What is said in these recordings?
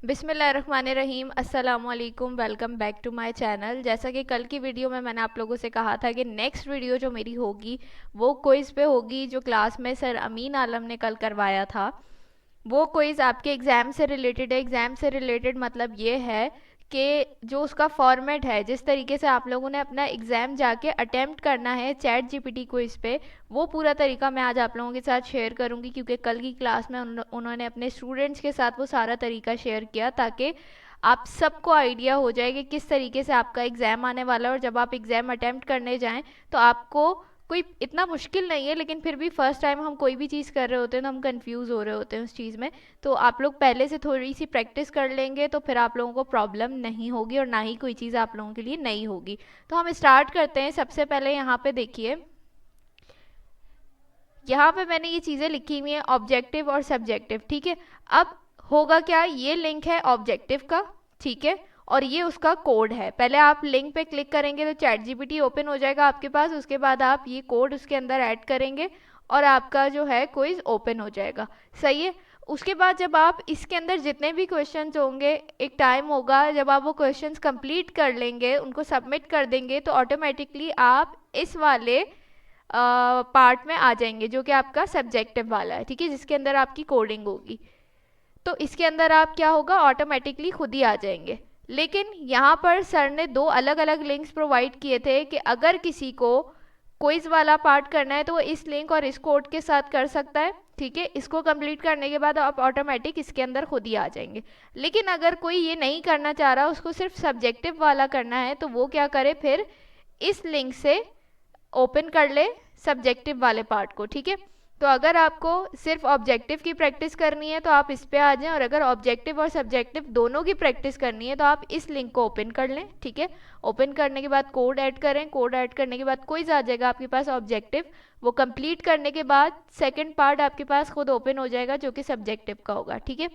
बिस्मिल्लाहिर्रहमानिर्रहीम, अस्सलामुअलैकुम। Welcome back to my channel. जैसा कि कल की वीडियो में मैंने आप लोगों से कहा था कि नेक्स्ट वीडियो जो मेरी होगी वो क्विज़ पे होगी, जो क्लास में सर अमीन आलम ने कल करवाया था। वो क्विज़ आपके एग्ज़ाम से रिलेटेड है। एग्ज़ाम से रिलेटेड मतलब ये है कि जो उसका फॉर्मेट है, जिस तरीके से आप लोगों ने अपना एग्ज़ाम जाके अटेम्प्ट करना है चैट जीपीटी क्विज़ पे, वो पूरा तरीका मैं आज आप लोगों के साथ शेयर करूंगी, क्योंकि कल की क्लास में उन्होंने अपने स्टूडेंट्स के साथ वो सारा तरीका शेयर किया, ताकि आप सबको आइडिया हो जाए कि किस तरीके से आपका एग्ज़ाम आने वाला है। और जब आप एग्ज़ाम अटेम्प्ट करने जाएं तो आपको कोई इतना मुश्किल नहीं है, लेकिन फिर भी फर्स्ट टाइम हम कोई भी चीज़ कर रहे होते हैं तो हम कंफ्यूज हो रहे होते हैं उस चीज़ में। तो आप लोग पहले से थोड़ी सी प्रैक्टिस कर लेंगे तो फिर आप लोगों को प्रॉब्लम नहीं होगी और ना ही कोई चीज़ आप लोगों के लिए नई होगी। तो हम स्टार्ट करते हैं। सबसे पहले यहाँ पे देखिए, यहाँ पे मैंने ये चीज़ें लिखी हुई हैं, ऑब्जेक्टिव और सब्जेक्टिव। ठीक है, अब होगा क्या, ये लिंक है ऑब्जेक्टिव का, ठीक है, और ये उसका कोड है। पहले आप लिंक पे क्लिक करेंगे तो चैट जीपीटी ओपन हो जाएगा आपके पास। उसके बाद आप ये कोड उसके अंदर ऐड करेंगे और आपका जो है क्विज ओपन हो जाएगा। सही है। उसके बाद जब आप इसके अंदर जितने भी क्वेश्चंस होंगे, एक टाइम होगा जब आप वो क्वेश्चंस कंप्लीट कर लेंगे, उनको सबमिट कर देंगे, तो ऑटोमेटिकली आप इस वाले पार्ट में आ जाएंगे जो कि आपका सब्जेक्टिव वाला है। ठीक है, जिसके अंदर आपकी कोडिंग होगी। तो इसके अंदर आप क्या होगा, ऑटोमेटिकली खुद ही आ जाएंगे। लेकिन यहाँ पर सर ने दो अलग अलग लिंक्स प्रोवाइड किए थे कि अगर किसी को क्विज वाला पार्ट करना है तो वो इस लिंक और इस कोड के साथ कर सकता है। ठीक है, इसको कंप्लीट करने के बाद आप ऑटोमेटिक इसके अंदर खुद ही आ जाएंगे। लेकिन अगर कोई ये नहीं करना चाह रहा, उसको सिर्फ सब्जेक्टिव वाला करना है, तो वो क्या करे, फिर इस लिंक से ओपन कर ले सब्जेक्टिव वाले पार्ट को। ठीक है, तो अगर आपको सिर्फ ऑब्जेक्टिव की प्रैक्टिस करनी है तो आप इस पे आ जाएं, और अगर ऑब्जेक्टिव और सब्जेक्टिव दोनों की प्रैक्टिस करनी है तो आप इस लिंक को ओपन कर लें। ठीक है, ओपन करने के बाद कोड ऐड करें। कोड ऐड करने के बाद क्विज आ जाएगा आपके पास ऑब्जेक्टिव। वो कंप्लीट करने के बाद सेकंड पार्ट आपके पास खुद ओपन हो जाएगा जो कि सब्जेक्टिव का होगा। ठीक है,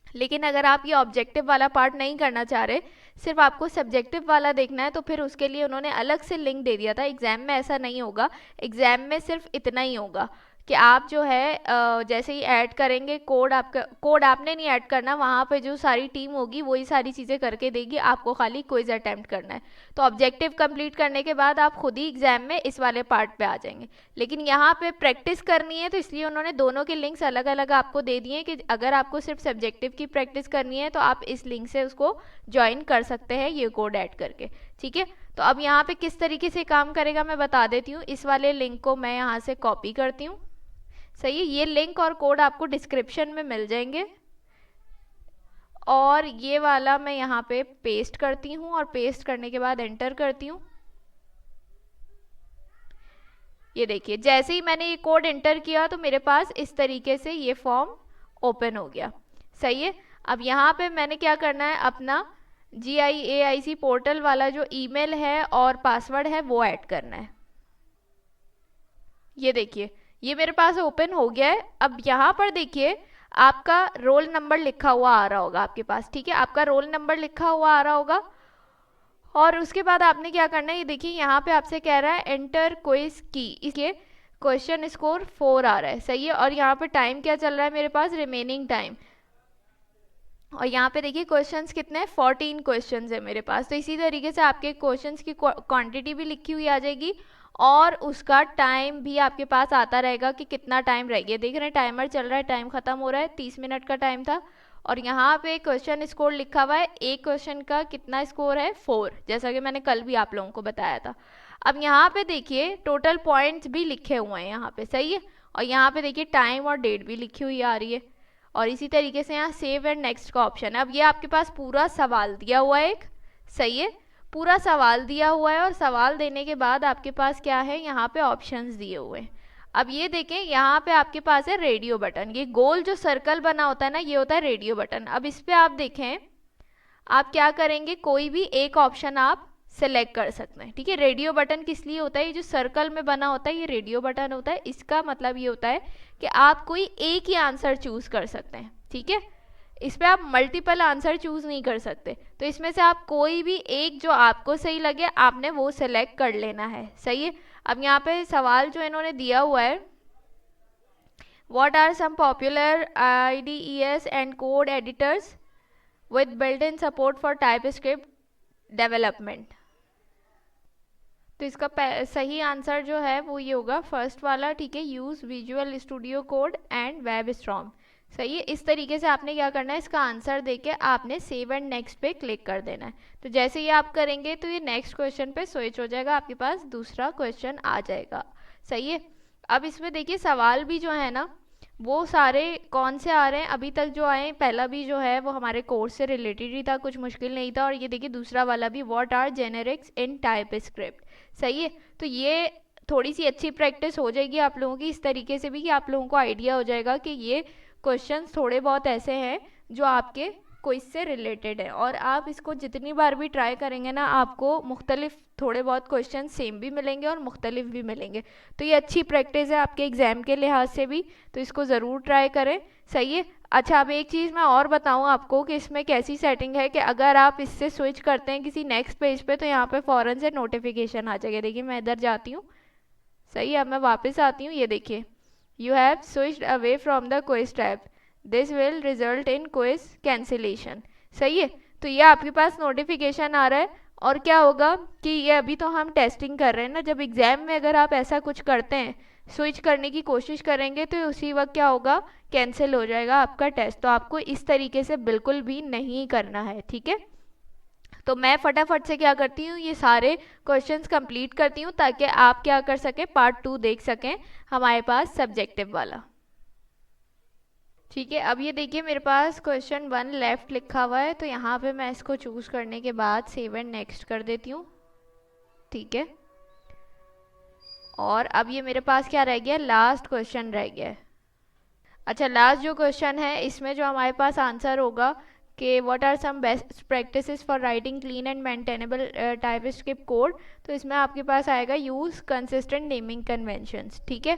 लेकिन अगर आप ये ऑब्जेक्टिव वाला पार्ट नहीं करना चाह रहे, सिर्फ आपको सब्जेक्टिव वाला देखना है, तो फिर उसके लिए उन्होंने अलग से लिंक दे दिया था। एग्जाम में ऐसा नहीं होगा, एग्जाम में सिर्फ इतना ही होगा कि आप जो है जैसे ही ऐड करेंगे कोड, आपका कोड आपने नहीं ऐड करना, वहाँ पे जो सारी टीम होगी वही सारी चीज़ें करके देगी, आपको खाली क्विज अटेम्प्ट करना है। तो ऑब्जेक्टिव कंप्लीट करने के बाद आप खुद ही एग्जाम में इस वाले पार्ट पे आ जाएंगे। लेकिन यहाँ पे प्रैक्टिस करनी है तो इसलिए उन्होंने दोनों के लिंक्स अलग अलग आपको दे दिए कि अगर आपको सिर्फ सब्जेक्टिव की प्रैक्टिस करनी है तो आप इस लिंक से उसको ज्वाइन कर सकते हैं ये कोड ऐड करके। ठीक है, तो अब यहाँ पे किस तरीके से काम करेगा मैं बता देती हूँ। इस वाले लिंक को मैं यहाँ से कॉपी करती हूँ। सही है, ये लिंक और कोड आपको डिस्क्रिप्शन में मिल जाएंगे, और ये वाला मैं यहाँ पे पेस्ट करती हूँ और पेस्ट करने के बाद एंटर करती हूँ। ये देखिए, जैसे ही मैंने ये कोड एंटर किया तो मेरे पास इस तरीके से ये फॉर्म ओपन हो गया। सही है, अब यहाँ पे मैंने क्या करना है, अपना GIAIC पोर्टल वाला जो ईमेल है और पासवर्ड है वो ऐड करना है। ये देखिए, ये मेरे पास ओपन हो गया है। अब यहाँ पर देखिए, आपका रोल नंबर लिखा हुआ आ रहा होगा आपके पास। ठीक है, आपका रोल नंबर लिखा हुआ आ रहा होगा, और उसके बाद आपने क्या करना है, ये देखिए यहाँ पे आपसे कह रहा है एंटर क्विज की, इसके क्वेश्चन स्कोर 4 आ रहा है। सही है, और यहाँ पे टाइम क्या चल रहा है मेरे पास, रिमेनिंग टाइम। और यहाँ पे देखिए क्वेश्चंस कितने हैं, 14 क्वेश्चंस है मेरे पास। तो इसी तरीके से आपके क्वेश्चंस की क्वांटिटी भी लिखी हुई आ जाएगी, और उसका टाइम भी आपके पास आता रहेगा कि कितना टाइम रह गया। देख रहे हैं टाइमर चल रहा है, टाइम खत्म हो रहा है, 30 मिनट का टाइम था। और यहाँ पे क्वेश्चन स्कोर लिखा हुआ है, एक क्वेश्चन का कितना स्कोर है, 4, जैसा कि मैंने कल भी आप लोगों को बताया था। अब यहाँ पे देखिए टोटल पॉइंट्स भी लिखे हुए हैं यहाँ पे। सही है, और यहाँ पे देखिए टाइम और डेट भी लिखी हुई आ रही है, और इसी तरीके से यहाँ सेव एंड नेक्स्ट का ऑप्शन है। अब ये आपके पास पूरा सवाल दिया हुआ है एक। सही है, पूरा सवाल दिया हुआ है, और सवाल देने के बाद आपके पास क्या है, यहाँ पे ऑप्शंस दिए हुए हैं। अब ये देखें, यहाँ पे आपके पास है रेडियो बटन, ये गोल जो सर्कल बना होता है ना, ये होता है रेडियो बटन। अब इस पे आप देखें, आप क्या करेंगे, कोई भी एक ऑप्शन आप सेलेक्ट कर सकते हैं। ठीक है, रेडियो बटन किस लिए होता है, ये जो सर्कल में बना होता है ये रेडियो बटन होता है। इसका मतलब ये होता है कि आप कोई एक ही आंसर चूज कर सकते हैं। ठीक है, इस पे आप मल्टीपल आंसर चूज नहीं कर सकते, तो इसमें से आप कोई भी एक जो आपको सही लगे आपने वो सेलेक्ट कर लेना है। सही है, अब यहाँ पे सवाल जो इन्होंने दिया हुआ है, what are some popular IDES and code editors, with built in support for TypeScript development. तो इसका सही आंसर जो है वो ये होगा फर्स्ट वाला, ठीक है, use visual studio code and web storm. सही है। इस तरीके से आपने क्या करना है, इसका आंसर देके आपने सेव एंड नेक्स्ट पे क्लिक कर देना है। तो जैसे ही आप करेंगे तो ये नेक्स्ट क्वेश्चन पे स्विच हो जाएगा, आपके पास दूसरा क्वेश्चन आ जाएगा। सही है। अब इसमें देखिए सवाल भी जो है ना वो सारे कौन से आ रहे हैं, अभी तक जो आए पहला भी जो है वो हमारे कोर्स से रिलेटेड ही था, कुछ मुश्किल नहीं था। और ये देखिए दूसरा वाला भी, what are generics in TypeScript. सही है। तो ये थोड़ी सी अच्छी प्रैक्टिस हो जाएगी आप लोगों की इस तरीके से भी कि आप लोगों को आइडिया हो जाएगा कि ये क्वेश्चंस थोड़े बहुत ऐसे हैं जो आपके क्विज से रिलेटेड है। और आप इसको जितनी बार भी ट्राई करेंगे ना आपको मुख्तलिफ थोड़े बहुत क्वेश्चन सेम भी मिलेंगे और मुख्तलिफ भी मिलेंगे। तो ये अच्छी प्रैक्टिस है आपके एग्ज़ाम के लिहाज से भी, तो इसको ज़रूर ट्राई करें। सही है। अच्छा, अब एक चीज़ मैं और बताऊं आपको कि इसमें कैसी सेटिंग है कि अगर आप इससे स्विच करते हैं किसी नेक्स्ट पेज पे तो यहाँ पे फ़ौरन से नोटिफिकेशन आ जाएगा। देखिए मैं इधर जाती हूँ। सही है। अब मैं वापस आती हूँ, ये देखिए you have switched away from the quiz tab, this will result in quiz cancellation. सही है। तो ये आपके पास नोटिफिकेशन आ रहा है। और क्या होगा कि ये अभी तो हम टेस्टिंग कर रहे हैं ना, जब एग्जाम में अगर आप ऐसा कुछ करते हैं स्विच करने की कोशिश करेंगे तो उसी वक्त क्या होगा, कैंसिल हो जाएगा आपका टेस्ट। तो आपको इस तरीके से बिल्कुल भी नहीं करना है, ठीक है। तो मैं फटाफट से क्या करती हूँ, ये सारे क्वेश्चंस कंप्लीट करती हूँ ताकि आप क्या कर सकें, पार्ट 2 देख सकें हमारे पास सब्जेक्टिव वाला। ठीक है। अब ये देखिए मेरे पास क्वेश्चन 1 लेफ्ट लिखा हुआ है, तो यहाँ पे मैं इसको चूज करने के बाद सेव एंड नेक्स्ट कर देती हूँ। ठीक है। और अब ये मेरे पास क्या रह गया, लास्ट क्वेश्चन रह गया है। अच्छा, लास्ट जो क्वेश्चन है इसमें जो हमारे पास आंसर होगा कि what are some best practices for writing clean and maintainable TypeScript code. तो इसमें आपके पास आएगा यूज़ कंसिस्टेंट नेमिंग कन्वेंशंस। ठीक है।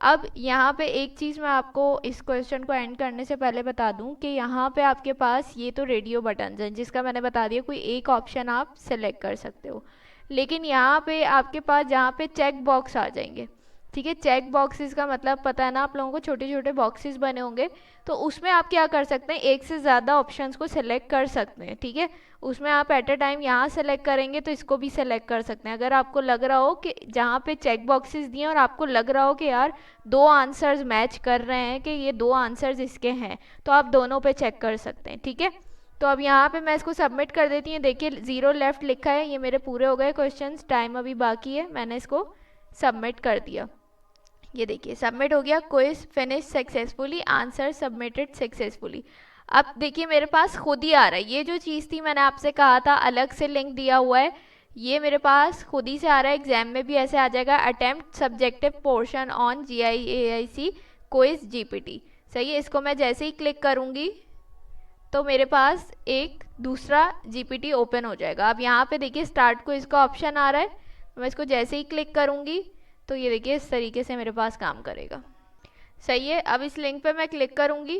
अब यहाँ पे एक चीज़ मैं आपको इस क्वेश्चन को एंड करने से पहले बता दूं कि यहाँ पे आपके पास ये तो रेडियो बटन हैं जिसका मैंने बता दिया कोई एक ऑप्शन आप सेलेक्ट कर सकते हो, लेकिन यहाँ पे आपके पास जहाँ पे चेक बॉक्स आ जाएंगे, ठीक है। चेक बॉक्सेस का मतलब पता है ना आप लोगों को, छोटे छोटे बॉक्सेस बने होंगे, तो उसमें आप क्या कर सकते हैं, एक से ज़्यादा ऑप्शंस को सिलेक्ट कर सकते हैं। ठीक है। उसमें आप एट अ टाइम यहाँ सेलेक्ट करेंगे तो इसको भी सेलेक्ट कर सकते हैं। अगर आपको लग रहा हो कि जहाँ पे चेक बॉक्सेस दिए और आपको लग रहा हो कि यार दो आंसर्स मैच कर रहे हैं कि ये दो आंसर्स इसके हैं, तो आप दोनों पे चेक कर सकते हैं। ठीक है। तो अब यहाँ पे मैं इसको सबमिट कर देती हूँ। देखिए 0 लेफ्ट लिखा है, ये मेरे पूरे हो गए क्वेश्चंस, टाइम अभी बाकी है, मैंने इसको सबमिट कर दिया। ये देखिए सबमिट हो गया, quiz finish successfully, answer submitted successfully. अब देखिए मेरे पास खुद ही आ रहा है, ये जो चीज़ थी मैंने आपसे कहा था अलग से लिंक दिया हुआ है, ये मेरे पास खुद ही से आ रहा है। एग्जाम में भी ऐसे आ जाएगा, attempt subjective portion on GIAIC quiz GPT। सही है। इसको मैं जैसे ही क्लिक करूँगी तो मेरे पास एक दूसरा GPT ओपन हो जाएगा। अब यहाँ पे देखिए स्टार्ट को इसका ऑप्शन आ रहा है, मैं इसको जैसे ही क्लिक करूँगी तो ये देखिए इस तरीके से मेरे पास काम करेगा। सही है। अब इस लिंक पे मैं क्लिक करूँगी,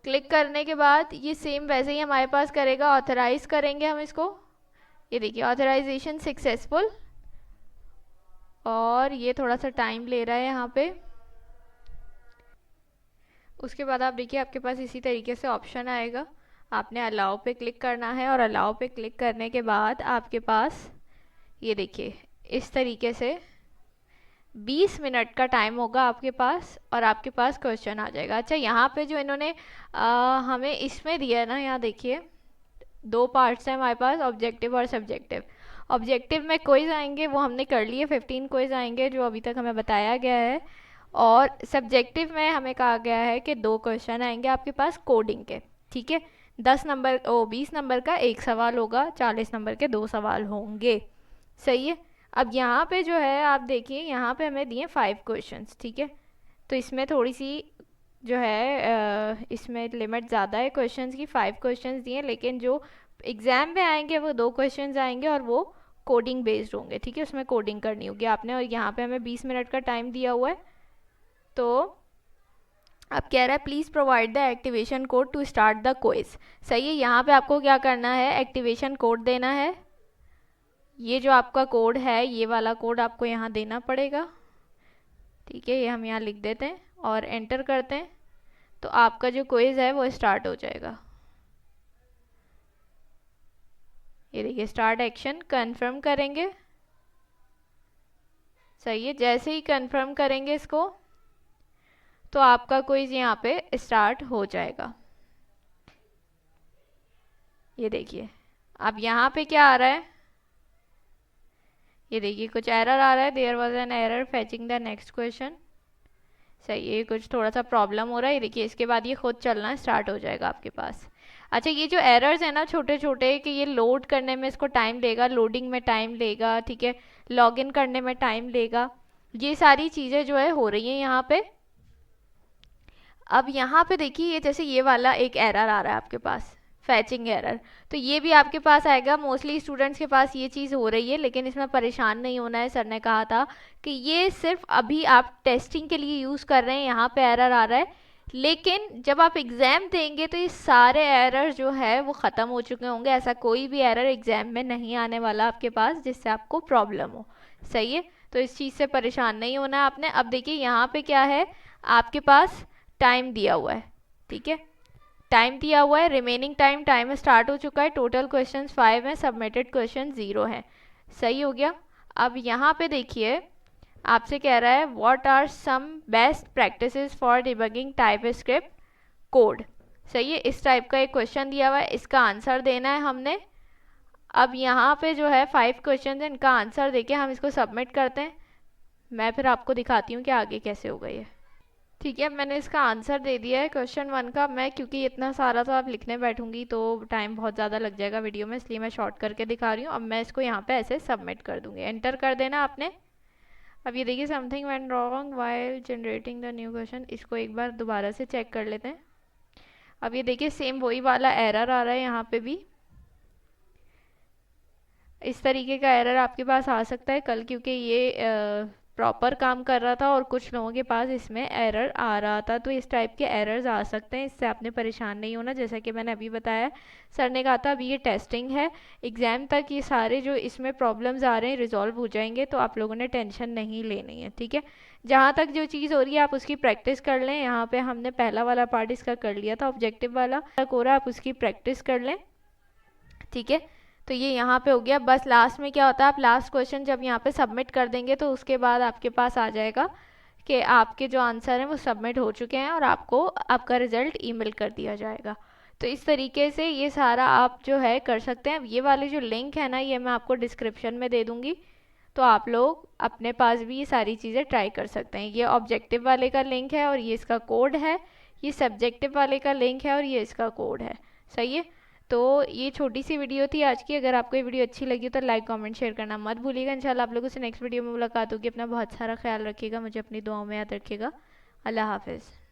क्लिक करने के बाद ये सेम वैसे ही हमारे पास करेगा, ऑथराइज करेंगे हम इसको। ये देखिए ऑथराइजेशन सक्सेसफुल, और ये थोड़ा सा टाइम ले रहा है यहाँ पे। उसके बाद आप देखिए आपके पास इसी तरीके से ऑप्शन आएगा, आपने अलाउ पे क्लिक करना है, और अलाउ पे क्लिक करने के बाद आपके पास ये देखिए इस तरीके से 20 मिनट का टाइम होगा आपके पास, और आपके पास क्वेश्चन आ जाएगा। अच्छा, यहाँ पे जो इन्होंने हमें इसमें दिया है ना, यहाँ देखिए 2 पार्ट्स हैं हमारे पास, ऑब्जेक्टिव और सब्जेक्टिव। ऑब्जेक्टिव में क्विज आएंगे वो हमने कर लिए, 15 क्विज आएंगे जो अभी तक हमें बताया गया है, और सब्जेक्टिव में हमें कहा गया है कि 2 क्वेश्चन आएंगे आपके पास कोडिंग के। ठीक है। 20 नंबर का एक सवाल होगा, 40 नंबर के 2 सवाल होंगे। सही है। अब यहाँ पे जो है आप देखिए यहाँ पे हमें दिए 5 क्वेश्चंस। ठीक है। तो इसमें थोड़ी सी जो है इसमें लिमिट ज़्यादा है क्वेश्चंस की, 5 क्वेश्चंस दिए, लेकिन जो एग्ज़ाम में आएंगे वो 2 क्वेश्चंस आएंगे और वो कोडिंग बेस्ड होंगे। ठीक है। उसमें कोडिंग करनी होगी आपने, और यहाँ पे हमें 20 मिनट का टाइम दिया हुआ है। तो अब कह रहा है please provide the activation code to start the quiz. सही है। यहाँ पे आपको क्या करना है, एक्टिवेशन कोड देना है। ये जो आपका कोड है ये वाला कोड आपको यहाँ देना पड़ेगा। ठीक है। ये हम यहाँ लिख देते हैं और एंटर करते हैं, तो आपका जो क्विज है वो स्टार्ट हो जाएगा। ये देखिए स्टार्ट एक्शन, कंफर्म करेंगे। सही है, जैसे ही कंफर्म करेंगे इसको तो आपका क्विज यहाँ पे स्टार्ट हो जाएगा। ये देखिए अब यहाँ पे क्या आ रहा है, ये देखिए कुछ एरर आ रहा है, there was an error fetching the next question. सही है, कुछ थोड़ा सा प्रॉब्लम हो रहा है। ये देखिए इसके बाद ये खुद चलना स्टार्ट हो जाएगा आपके पास। अच्छा, ये जो एरर्स है ना छोटे छोटे, कि ये लोड करने में इसको टाइम लेगा, लोडिंग में टाइम लेगा, ठीक है, लॉगिन करने में टाइम लेगा, ये सारी चीज़ें जो है हो रही हैं यहाँ पे। अब यहाँ पे देखिए ये जैसे ये वाला एक एरर आ रहा है आपके पास, फैचिंग एरर, तो ये भी आपके पास आएगा। मोस्टली स्टूडेंट्स के पास ये चीज़ हो रही है, लेकिन इसमें परेशान नहीं होना है। सर ने कहा था कि ये सिर्फ अभी आप टेस्टिंग के लिए यूज़ कर रहे हैं, यहाँ पे एरर आ रहा है, लेकिन जब आप एग्ज़ाम देंगे तो ये सारे एरर जो है वो ख़त्म हो चुके होंगे। ऐसा कोई भी एरर एग्ज़ाम में नहीं आने वाला आपके पास जिससे आपको प्रॉब्लम हो। सही है, तो इस चीज़ से परेशान नहीं होना है आपने। अब देखिए यहाँ पे क्या है, आपके पास टाइम दिया हुआ है, ठीक है, टाइम दिया हुआ है, रिमेनिंग टाइम स्टार्ट हो चुका है, टोटल क्वेश्चंस 5 हैं, सबमिटेड क्वेश्चन 0 हैं। सही हो गया। अब यहाँ पे देखिए आपसे कह रहा है what are some best practices for debugging TypeScript code. सही है, इस टाइप का एक क्वेश्चन दिया हुआ है, इसका आंसर देना है हमने। अब यहाँ पे जो है 5 क्वेश्चन है, इनका आंसर देके हम इसको सबमिट करते हैं। मैं फिर आपको दिखाती हूँ कि आगे कैसे हो गई है। ठीक है, मैंने इसका आंसर दे दिया है क्वेश्चन 1 का। मैं क्योंकि इतना सारा तो आप लिखने बैठूंगी तो टाइम बहुत ज़्यादा लग जाएगा वीडियो में, इसलिए मैं शॉर्ट करके दिखा रही हूँ। अब मैं इसको यहाँ पे ऐसे सबमिट कर दूँगी, एंटर कर देना आपने। अब ये देखिए something went wrong while generating the new question, इसको एक बार दोबारा से चेक कर लेते हैं। अब ये देखिए सेम वही वाला एरर आ रहा है यहाँ पे भी, इस तरीके का एरर आपके पास आ सकता है कल, क्योंकि ये प्रॉपर काम कर रहा था और कुछ लोगों के पास इसमें एरर आ रहा था, तो इस टाइप के एरर्स आ सकते हैं। इससे आपने परेशान नहीं होना, जैसा कि मैंने अभी बताया। सर ने कहा था अभी ये टेस्टिंग है, एग्ज़ाम तक ये सारे जो इसमें प्रॉब्लम्स आ रहे हैं रिजॉल्व हो जाएंगे, तो आप लोगों ने टेंशन नहीं लेनी है, ठीक है। जहाँ तक जो चीज़ हो रही है आप उसकी प्रैक्टिस कर लें। यहाँ पे हमने पहला वाला पार्ट इसका कर लिया था, ऑब्जेक्टिव वाला तक हो रहा है, आप उसकी प्रैक्टिस कर लें, ठीक है। तो ये यहाँ पे हो गया। बस लास्ट में क्या होता है, आप लास्ट क्वेश्चन जब यहाँ पे सबमिट कर देंगे तो उसके बाद आपके पास आ जाएगा कि आपके जो आंसर हैं वो सबमिट हो चुके हैं और आपको आपका रिजल्ट ईमेल कर दिया जाएगा। तो इस तरीके से ये सारा आप जो है कर सकते हैं। ये वाले जो लिंक है ना, ये मैं आपको डिस्क्रिप्शन में दे दूँगी, तो आप लोग अपने पास भी ये सारी चीज़ें ट्राई कर सकते हैं। ये ऑब्जेक्टिव वाले का लिंक है और ये इसका कोड है, ये सब्जेक्टिव वाले का लिंक है और ये इसका कोड है। सही है, तो ये छोटी सी वीडियो थी आज की। अगर आपको ये वीडियो अच्छी लगी तो लाइक कमेंट शेयर करना मत भूलिएगा। इंशाल्लाह आप लोगों से नेक्स्ट वीडियो में मुलाकात होगी। अपना बहुत सारा ख्याल रखिएगा, मुझे अपनी दुआओं में याद रखिएगा। अल्लाह हाफिज़।